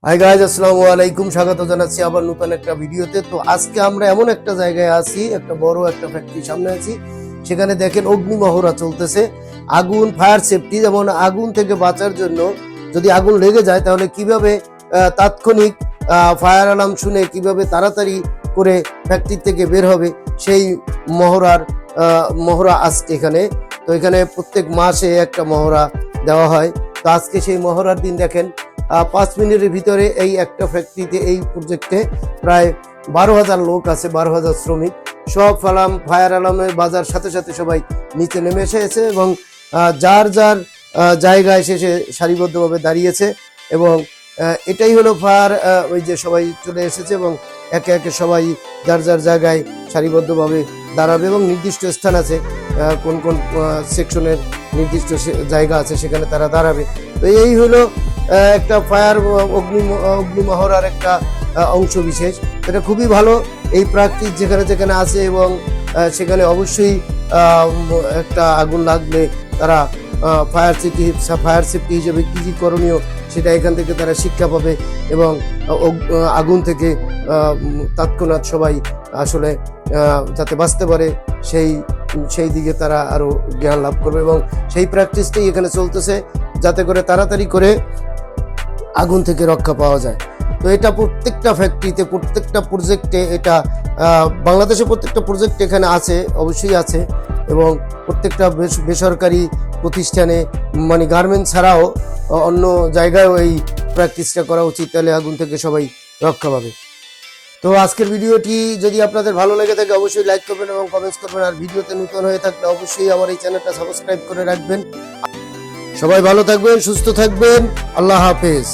Hi guys, আসসালামু আলাইকুম। স্বাগত জানাচ্ছি আবার নতুন একটা ভিডিওতে। তো আজকে আমরা এমন একটা জায়গায় আছি, একটা বড় একটা ফ্যাক্টরির সামনে আছি। সেখানে দেখেন অগ্নিমহড়া চলতেছে। আগুন, ফায়ার সেফটি, যেমন আগুন থেকে বাঁচার জন্য যদি আগুন লেগে যায় তাহলে কিভাবে তাৎক্ষণিক ফায়ার অ্যালার্ম শুনে কিভাবে তাড়াতাড়ি করে ফ্যাক্টরি থেকে বের হবে, সেই মহড়া আজকে এখানে। তো এখানে প্রত্যেক মাসে একটা মহড়া দেওয়া হয়। তো আজকে সেই মহড়ার দিন। দেখেন 5 মিনিটের ভিতরে এই একটা ফ্যাক্টরিতে, এই প্রজেক্টে প্রায় 12,000 লোক আছে, 12,000 শ্রমিক। সব ফায়ার অ্যালার্মের বাজার সাথে সাথে সবাই নিচে নেমে এসেছে এবং যার যার জায়গায় সে সারিবদ্ধভাবে দাঁড়িয়েছে। এবং এটাই হলো ফায়ার, ওই যে সবাই চলে এসেছে এবং একে একে সবাই যার যার জায়গায় সারিবদ্ধভাবে দাঁড়াবে এবং নির্দিষ্ট স্থান আছে, কোন কোন সেকশনের নির্দিষ্ট জায়গা আছে, সেখানে তারা দাঁড়াবে। তো এই হলো একটা ফায়ার অগ্নিমহড়ার একটা অংশ বিশেষ। এটা খুবই ভালো। এই প্র্যাকটিস যেখানে যেখানে আছে এবং সেখানে অবশ্যই একটা আগুন লাগলে তারা ফায়ার সেফটি হিসেবে কী কী করণীয় সেটা এখান থেকে তারা শিক্ষা পাবে এবং আগুন থেকে তৎক্ষণাৎ সবাই আসলে যাতে বাঁচতে পারে সেই দিকে তারা আরো জ্ঞান লাভ করবে। এবং সেই প্র্যাকটিসটাই এখানে চলতেছে, যাতে করে তাড়াতাড়ি করে আগুন থেকে রক্ষা পাওয়া যায়। তো এটা প্রত্যেকটা ফ্যাক্টরিতে, প্রত্যেকটা প্রজেক্টে, এটা বাংলাদেশে প্রত্যেকটা প্রজেক্ট এখানে আছে, অবশ্যই আছে। এবং প্রত্যেকটা বেসরকারি প্রতিষ্ঠানে, মানে গার্মেন্টস ছাড়াও অন্য জায়গায়ও এই প্র্যাকটিসটা করা উচিত, তাহলে আগুন থেকে সবাই রক্ষা পাবে। তো আজকের ভিডিওটি যদি আপনাদের ভালো লেগে থাকে অবশ্যই লাইক করবেন এবং কমেন্টস করবেন। আর ভিডিওতে নতুন হয়ে থাকলে অবশ্যই আমার এই চ্যানেলটা সাবস্ক্রাইব করে রাখবেন। সবাই ভালো থাকবেন, সুস্থ থাকবেন। আল্লাহ হাফেজ।